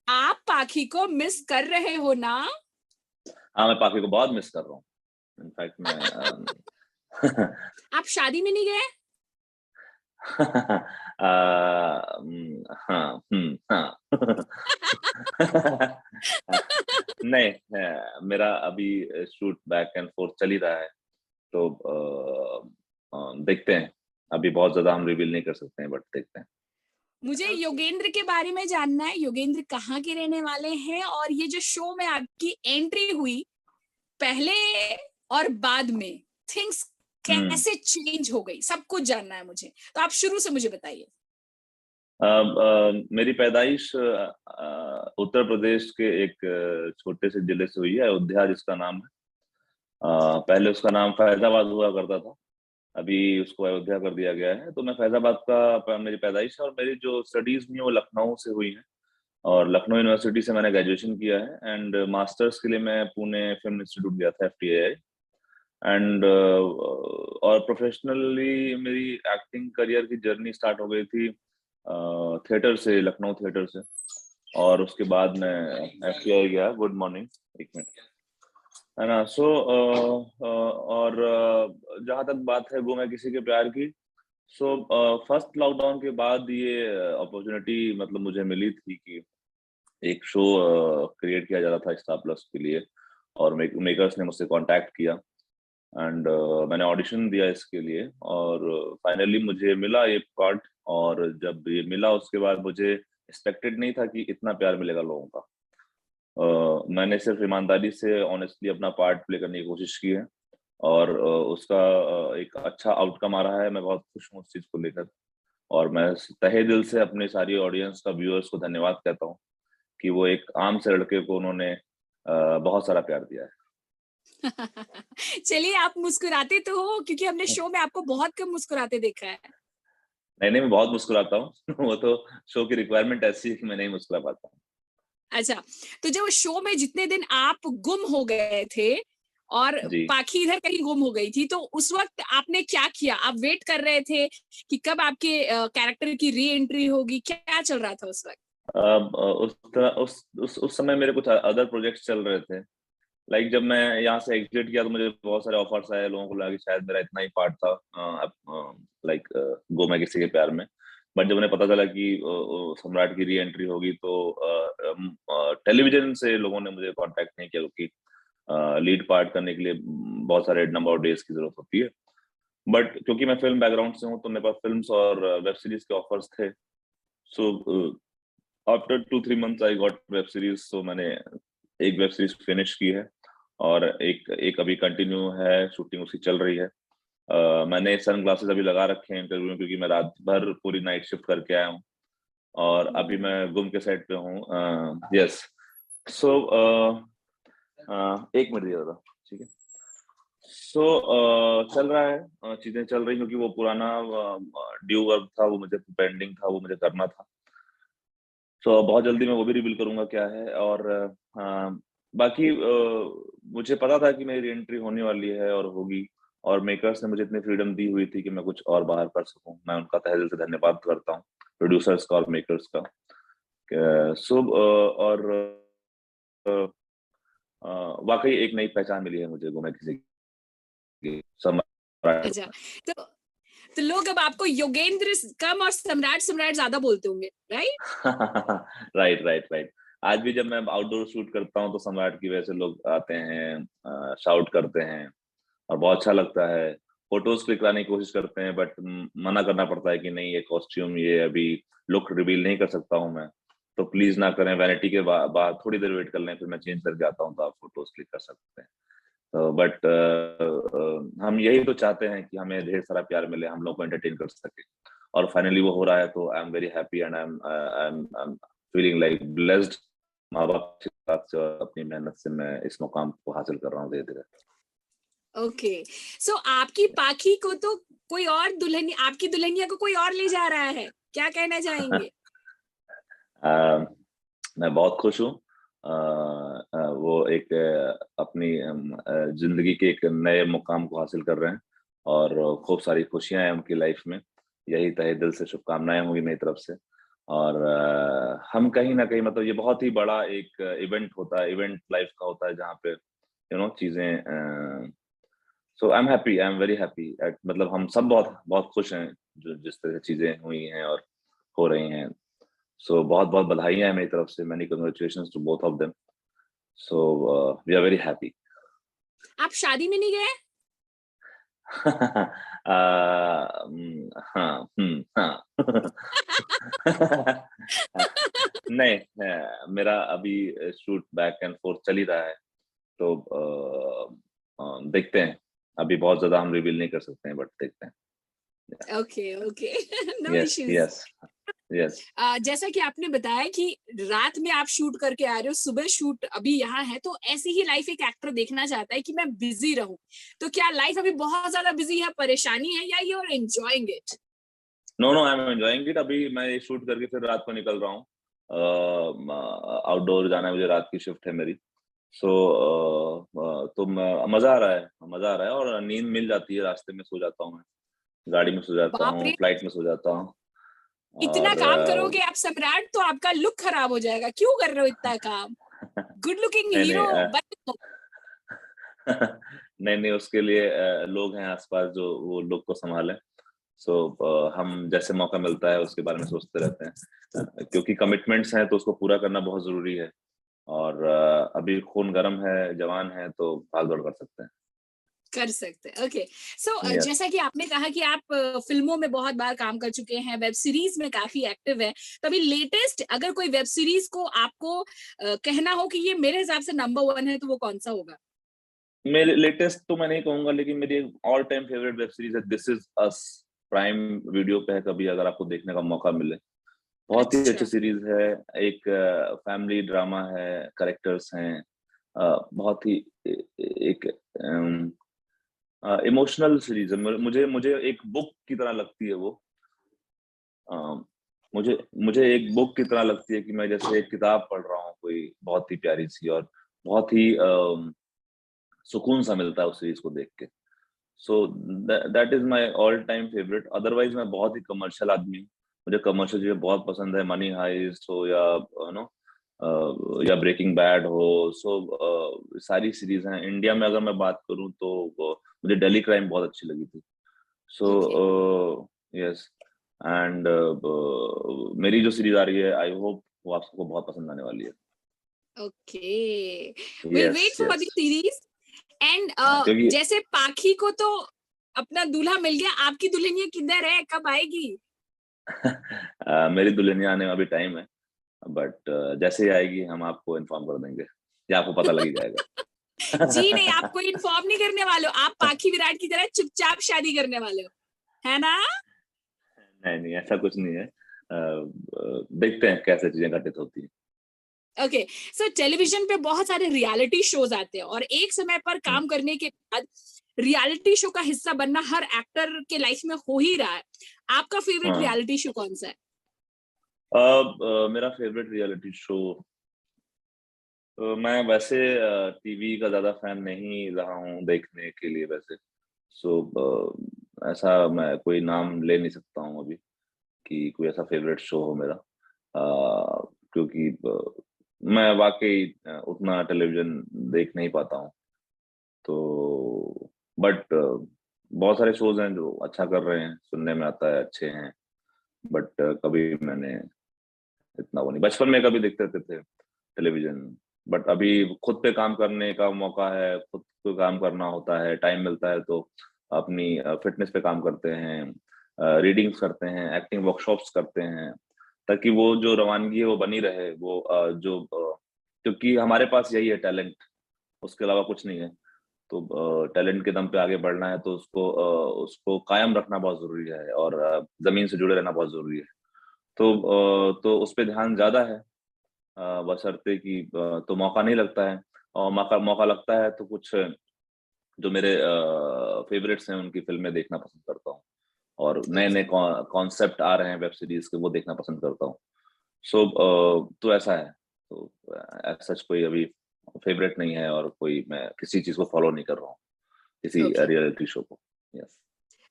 आप पाखी को मिस कर रहे हो ना? हाँ, मैं पाखी को बहुत मिस कर रहा हूँ। इनफैक्ट मैं आप शादी में नहीं गए? हाँ, हाँ। नहीं, मेरा अभी शूट बैक एंड फ़ोर्थ चल ही रहा है, तो देखते हैं। अभी बहुत ज़्यादा हम रिवील नहीं कर सकते हैं, बट देखते हैं। मुझे योगेंद्र के बारे में जानना है, योगेंद्र कहाँ के रहने वाले हैं? और ये जो शो में आपकी एंट्री हुई, पहले और बाद में थिंग्स हुँ। कैसे चेंज हो गई? सब कुछ जानना है मुझे। तो आप शुरू से मुझे बताइए। मेरी पैदाइश उत्तर प्रदेश के एक छोटे से जिले से हुई है, अयोध्या जिसका नाम है। पहले उसका नाम फैज़ाबाद हुआ करता था, अभी उसको अयोध्या कर दिया गया है। तो मैं फैज़ाबाद का प मेरी पैदाइश है और मेरी जो स्टडीज़ हुई हैं वो लखनऊ से हुई हैं और लखनऊ यूनिवर्सिटी से मैंने ग्रेजुएशन किया है एंड मास्टर्स के लिए मैं पुणे फ़िल्म इंस्टीट्यूट गया था एफटीआई एंड और प्रोफ़ेशनली मेरी एक्टिंग करियर की जर्नी स्टार्ट हो गई थी थिएटर से, लखनऊ थिएटर से और उसके बाद मैं एफटीआई गया। गुड मॉर्निंग, 1 मिनट, है ना? और जहाँ तक बात है गुम है किसी के प्यार की, सो फर्स्ट लॉकडाउन के बाद ये अपॉर्च्युनिटी मतलब मुझे मिली थी कि एक शो क्रिएट किया जा रहा था स्टार प्लस के लिए और मेकर्स ने मुझसे कॉन्टैक्ट किया एंड मैंने ऑडिशन दिया इसके लिए और फाइनली मुझे मिला ये पार्ट और जब ये मिला उसके बाद मुझे एक्सपेक्टेड नहीं था कि इतना प्यार मिलेगा लोगों का। मैंने सिर्फ ईमानदारी से ऑनेस्टली अपना पार्ट प्ले करने की कोशिश की है और उसका एक अच्छा आउटकम आ रहा है। मैं बहुत खुश हूँ उस चीज़ को लेकर और मैं तहे दिल से अपनी सारी ऑडियंस का व्यूअर्स को धन्यवाद कहता हूँ कि वो एक आम से लड़के को उन्होंने बहुत सारा प्यार दिया है। चलिए, आप मुस्कुराते तो हो क्योंकि हमने शो में आपको बहुत कम मुस्कुराते देखा है। नहीं, नहीं, मैं बहुत मुस्कुराता हूँ। वो तो शो की रिक्वायरमेंट ऐसी है कि मैं नहीं मुस्कुरा पाता हूँ। अच्छा, तो जब शो में जितने दिन आप गुम हो गए थे और जी। पाखी इधर कहीं गुम हो गई थी, तो उस वक़्त आपने क्या किया? आप वेट कर रहे थे कि कब आपके कैरेक्टर की री-एंट्री होगी? क्या चल रहा था उस वक़्त? उस समय मेरे कुछ अदर प्रोजेक्ट्स चल रहे थे। लाइक जब मैं यहाँ से एग्ज़िट किया तो मुझे बहुत सारे ऑफर्स आए, लोगों को लगा कि शायद मेरा इतना ही पार्ट था लाइक गो मैं किसी के प्यार में। बट जब उन्हें पता चला कि सम्राट की री-एंट्री होगी तो टेलीविज़न से लोगों ने मुझे कॉन्टैक्ट नहीं किया क्योंकि लीड पार्ट करने के लिए बहुत सारे नंबर ऑफ डेज़ की ज़रूरत होती है। बट क्योंकि मैं फ़िल्म बैकग्राउंड से हूँ तो मेरे पास फ़िल्म्स और वेब सीरीज़ के ऑफर्स थे। So after 2-3 months I got web series, so मैंने एक वेब सीरीज़ फिनिश की है और एक एक अभी कंटिन्यू है, शूटिंग उसकी चल रही है। मैंने सनग्लासेस अभी लगा रखे हैं इंटरव्यू में क्योंकि मैं रात भर पूरी नाइट शिफ्ट करके आया हूँ और अभी ओह! मैं गुम के सेट पे हूँ। यस, सो 1 मिनट दीजिएगा ज़रा, ठीक है? सो चल रहा है, चीज़ें चल रही हैं क्योंकि वो पुराना ड्यू वर्क था, वो मुझे पेंडिंग था, वो मुझे करना था। सो बहुत जल्दी मैं वो भी रिवील करूँगा क्या है और बाकी मुझे पता था कि मेरी री-एंट्री होने वाली है और होगी और मेकर्स ने मुझे इतनी फ्रीडम दी हुई थी कि मैं कुछ और बाहर कर सकूँ। मैं उनका तहे दिल से धन्यवाद करता हूँ, प्रोड्यूसर्स का और मेकर्स का। और अ, वाक़ई एक नई पहचान मिली है मुझे गुम है किसी की सम्राट। अच्छा, तो तो लोग अब आपको योगेंद्र कम और सम्राट सम्राट ज़्यादा बोलते होंगे, राइट? Right, right, right. आज भी जब मैं आउटडोर शूट करता हूँ तो सम्राट की वजह से लोग आते हैं, शाउट करते हैं और बहुत अच्छा लगता है। फ़ोटोज़ क्लिक कराने की कोशिश करते हैं बट मना करना पड़ता है कि नहीं ये कॉस्ट्यूम ये अभी लुक रिवील नहीं कर सकता हूँ मैं। तो प्लीज़ ना करें, वैनिटी के बाद थोड़ी देर वेट कर लें फिर मैं चेंज करके आता हूँ तो आप फ़ोटोज़ क्लिक कर सकते हैं। तो बट हम यही तो चाहते हैं कि हमें ढेर सारा प्यार मिले, हम लोग को एंटरटेन कर सकें और फाइनली वो हो रहा है तो आई am very happy and I am feeling like blessed. माँ-बाप के साथ से और अपनी मेहनत से मैं इस मुकाम को हासिल कर रहा हूँ धीरे-धीरे। ओके, सो आपकी पाखी को तो कोई और आपकी दुल्हनिया को कोई और ले जा रहा है, क्या कहना चाहेंगे? अ, मैं बहुत खुश हूँ। वो एक अपनी ज़िंदगी के एक नए मुकाम को हासिल कर रहे हैं और खूब सारी खुशियाँ हैं उनकी लाइफ़ में। यही तहे दिल से शुभकामनाएँ होंगी मेरी तरफ से और हम कहीं ना कहीं मतलब ये बहुत ही बड़ा एक इवेंट होता है, इवेंट लाइफ का होता है जहाँ पे चीजें। So I am happy, I am very happy at, मतलब हम सब बहुत बहुत खुश हैं जो जिस तरह से चीजें हुई हैं और हो रही हैं। सो बहुत बहुत बधाइयां हैं मेरी तरफ से, many congratulations to both of them. So we are very happy. आप शादी में नहीं गए? हाँ, हाँ। नहीं, मेरा अभी शूट बैक एंड फोर्थ चल ही रहा है, तो देखते हैं। अभी बहुत ज्यादा हम रिवील नहीं कर सकते हैं, बट देखते हैं। Okay okay, no yes issues. Yes yes. जैसा कि आपने बताया कि रात में आप शूट करके आ रहे हो, सुबह शूट अभी यहाँ है, तो ऐसी ही लाइफ एक एक्टर देखना चाहता है कि मैं बिजी रहूं। तो क्या लाइफ अभी बहुत ज्यादा बिजी है, परेशानी है, या you are enjoying it? No no, I am enjoying it. अभी मैं ये शूट करके फिर रात को निकल रहा हूँ। आउटडोर जाना है मुझे, रात की शिफ्ट है मेरी। सो तो मजा आ रहा है, मजा आ रहा है, और नींद मिल जाती है। रास्ते में सो जाता हूँ मैं, गाड़ी में सो जाता बाप हूँ, रे, फ्लाइट में सो जाता हूँ। इतना और काम करोगे आप सम्राट तो आपका लुक खराब हो जाएगा। क्यों कर रहे हो इतना काम? गुड लुकिंग नहीं हीरो नहीं, बनो। नहीं नहीं, उसके लिए लोग हैं आसपास जो वो लोग को संभालें। सो हम जैसे मौका मिलता है उसके बारे में सोचते रहते हैं, क्योंकि कमिटमेंट्स हैं तो उसको पूरा करना बहुत जरूरी है। और अभी खून गर्म है, जवान है, तो भाग दौड़ कर सकते हैं। कर सकते हैं। Okay, so yes. जैसा कि आपने कहा कि आप फिल्मों में बहुत बार काम कर चुके हैं, वेब सीरीज में काफी एक्टिव है, तो अभी लेटेस्ट अगर कोई वेब सीरीज को आपको कहना हो कि ये मेरे हिसाब से नंबर 1 है, तो वो कौन सा होगा? मेरे लेटेस्ट तो मैं नहीं कहूंगा, लेकिन मेरी all time favourite web series है this is us. Prime Video पे है, कभी अगर आपको देखने का मौका मिले। बहुत ही अच्छी अच्छा। सीरीज है। एक फैमिली ड्रामा है, करेक्टर्स हैं, बहुत ही एक इमोशनल सीरीज है। मुझे मुझे एक बुक की तरह लगती है वो। अ, मुझे मुझे एक बुक की तरह लगती है कि मैं जैसे एक किताब पढ़ रहा हूँ कोई बहुत ही प्यारी सी, और बहुत ही सुकून सा मिलता है उस सीरीज को देख के। So that is my all time favourite. Otherwise मैं बहुत ही कमर्शियल आदमी हूँ। मुझे कमर्शियल चीजें बहुत पसंद है, मनी हाइस्ट हो या नो या ब्रेकिंग बैड हो। सो सारी सीरीज हैं। इंडिया में अगर मैं बात करूँ तो मुझे डेली क्राइम बहुत अच्छी लगी थी। So okay yes. एंड मेरी जो सीरीज आ रही है, आई होप वो आप सबको बहुत पसंद आने वाली है। Okay, will yes wait for the yes. Series. And क्योंकि जैसे पाखी को तो अपना दूल्हा मिल गया, आपकी दुल्हनिया किधर है, कब आएगी? मेरी दुल्हनिया आने में अभी टाइम है, बट जैसे ही आएगी हम आपको इन्फॉर्म कर देंगे, या आपको पता लग ही जाएगा। जी नहीं, आप कोई इन्फॉर्म नहीं करने वाले हो, आप पाखी विराट की तरह चुपचाप शादी करने वाले हो, है ना? नहीं नहीं, ऐसा कुछ नहीं है। देखते हैं कैसे चीजें घटित होती हैं। ओके, सो टेलीविजन पे बहुत सारे रियलिटी शोज आते हैं, और एक समय पर हम्म, काम करने के बाद रियलिटी शो का हिस्सा बनना हर एक्टर के लाइफ में हो ही रहा है। आपका फेवरेट हाँ। रियलिटी शो कौन सा है? मेरा फेवरेट रियलिटी शो, मैं वैसे टीवी का ज्यादा फैन नहीं रहा हूँ देखने के लिए वैसे। सो ऐसा मैं कोई नाम ले नहीं सकता हूँ अभी कि कोई ऐसा फेवरेट शो हो मेरा। क्योंकि मैं वाकई उतना टेलीविजन देख नहीं पाता हूँ। तो बट बहुत सारे शोज हैं जो अच्छा कर रहे हैं, सुनने में आता है अच्छे हैं, बट कभी मैंने इतना वो नहीं। बचपन में कभी देखते रहते थे टेलीविजन, बट अभी खुद पे काम करने का मौका है, खुद को काम करना होता है, टाइम मिलता है तो अपनी फिटनेस पे काम करते हैं, रीडिंग्स करते हैं, एक्टिंग वर्कशॉप्स करते हैं, ताकि वो जो रवानगी है वो बनी रहे। वो क्योंकि हमारे पास यही है टैलेंट, उसके अलावा कुछ नहीं है। तो टैलेंट के दम पे आगे बढ़ना है तो उसको कायम रखना बहुत जरूरी है, और जमीन से जुड़े रहना बहुत जरूरी है। तो उस पे ध्यान ज्यादा है। बशर्ते कि तो मौका नहीं लगता है, और मौका मौका लगता है तो कुछ जो मेरे फेवरेट्स हैं उनकी फिल्में देखना पसंद करता हूँ, और नए नए ओके कॉन्सेप्ट आ रहे हैं वेब सीरीज के, वो देखना पसंद करता हूँ। सो तो ऐसा है। तो सच कोई अभी फेवरेट नहीं है, और कोई मैं किसी चीज को फॉलो नहीं कर रहा हूँ, किसी ओके, रियलिटी शो को। यस।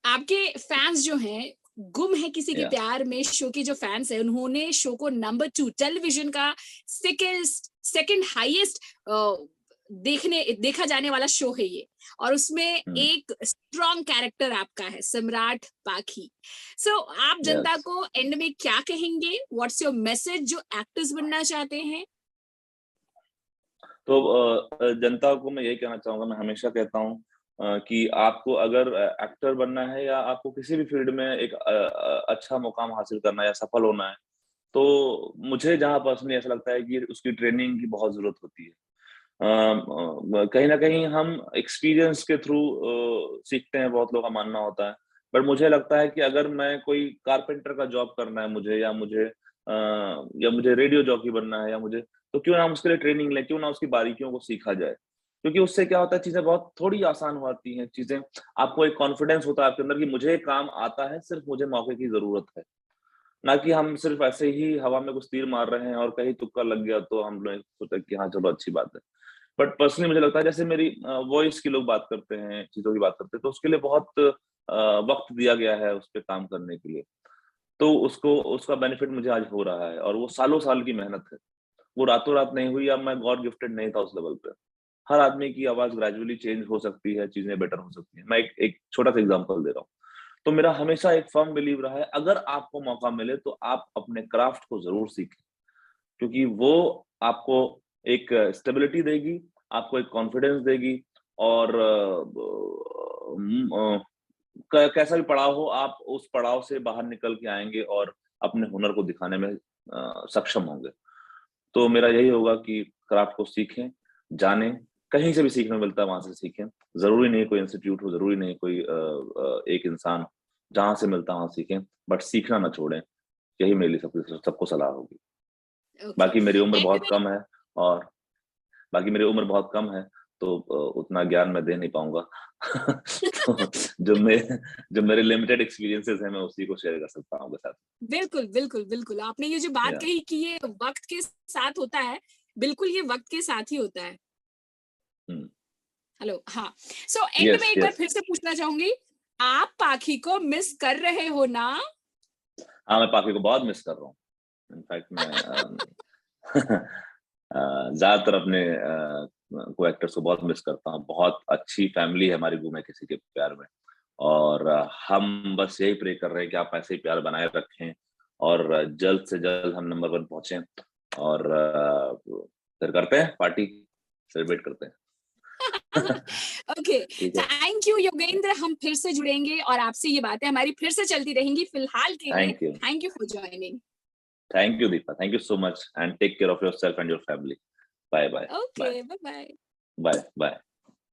आपके फैंस जो हैं गुम है किसी के Yeah. प्यार में शो के जो फैंस है उन्होंने शो को नंबर 2 टेलीविजन का सेकंड हाईएस्ट देखा जाने वाला शो है ये, और उसमें एक स्ट्रॉन्ग कैरेक्टर आपका है सम्राट पाखी। सो आप जनता Yes. को एंड में क्या कहेंगे? व्हाट्स योर मैसेज जो एक्टर्स बनना चाहते हैं? तो जनता को मैं यही कहना चाहूंगा, मैं हमेशा कहता हूँ कि आपको अगर एक्टर बनना है या आपको किसी भी फील्ड में एक अच्छा मुकाम हासिल करना है या सफल होना है, तो मुझे जहाँ पर्सनली ऐसा लगता है कि उसकी ट्रेनिंग की बहुत जरूरत होती है। कहीं ना कहीं हम एक्सपीरियंस के थ्रू सीखते हैं, बहुत लोगों का मानना होता है, पर मुझे लगता है कि अगर मैं कोई कारपेंटर का जॉब करना है मुझे, या मुझे रेडियो जॉकी बनना है, या मुझे, तो क्यों ना हम उसके लिए ट्रेनिंग लें, क्यों ना उसकी बारीकियों को सीखा जाए, क्योंकि उससे क्या होता है, चीजें बहुत थोड़ी आसान हो जाती हैं। चीजें, आपको एक कॉन्फिडेंस होता है आपके अंदर कि मुझे ये काम आता है, सिर्फ मुझे मौके की जरूरत है। ना कि हम सिर्फ ऐसे ही हवा में कुछ तीर मार रहे हैं और कहीं तुक्का लग गया तो हम लोग सोचते हैं कि हाँ चलो अच्छी बात है। बट पर्सनली मुझे लगता है, जैसे मेरी वॉइस की लोग बात करते हैं, चीजों की बात करते हैं, तो उसके लिए बहुत वक्त दिया गया है उस पे काम करने के लिए। तो उसको, उसका बेनिफिट मुझे आज हो रहा है, और वो सालों साल की मेहनत है। वो रातों रात नहीं हुई, या मैं गॉड गिफ्टेड नहीं था उस लेवल पे। हर आदमी की आवाज ग्रेजुअली चेंज हो सकती है, चीजें बेटर हो सकती है। मैं एक छोटा सा एग्जांपल दे रहा हूँ। तो मेरा हमेशा एक फर्म बिलीव रहा है, अगर आपको मौका मिले तो आप अपने क्राफ्ट को जरूर सीखें, क्योंकि वो आपको एक स्टेबिलिटी देगी, आपको एक कॉन्फिडेंस देगी, और कैसा भी पड़ाव हो, आप उस पड़ाव से बाहर निकल के आएंगे और अपने हुनर को दिखाने में सक्षम होंगे। तो मेरा यही होगा कि क्राफ्ट को सीखें, जानें, कहीं से भी सीखने मिलता है वहां से सीखें। जरूरी नहीं कोई इंस्टीट्यूट हो, जरूरी नहीं कोई एक इंसान, जहां से मिलता है वहां सीखें, बट सीखना ना छोड़ें। यही मेरे लिए सबको सलाह होगी। ओके, बाकी मेरी उम्र एंड बहुत कम है, और बाकी मेरी उम्र बहुत कम है, तो उतना ज्ञान मैं दे नहीं पाऊंगा। तो जो मेरे लिमिटेड एक्सपीरियंसेस हैं, मैं उसी को शेयर कर सकता हूँ आपके साथ। बिल्कुल बिल्कुल बिल्कुल, आपने ये जो बात या कही कि ये वक्त के साथ होता है, बिल्कुल ये वक्त के साथ ही होता है। हेलो, हाँ। सो एंड में यस एक बार यस। फिर से पूछना चाहूंगी, आप पाखी को मिस कर रहे हो ना? हाँ, मैं पापी को बहुत मिस कर रहा हूँ। इनफैक्ट मैं ज्यादातर अपने को एक्टर्स को बहुत मिस करता हूँ। बहुत अच्छी फैमिली है हमारी गुम है किसी के प्यार में, और हम बस यही प्रे कर रहे हैं कि आप ऐसे ही प्यार बनाए रखें, और जल्द से जल्द हम नंबर 1 पहुंचे, और फिर करते हैं पार्टी, सेलिब्रेट करते हैं। ओके, ठीक है। थैंक यू योगेंद्र, हम फिर से जुड़ेंगे और आपसे ये बातें हमारी फिर से चलती रहेंगी। फिलहाल के लिए thank you. Thank you for joining. Thank you Deepa, thank you so much, and take care of yourself and your family. Bye bye. Okay, bye bye bye. Bye bye.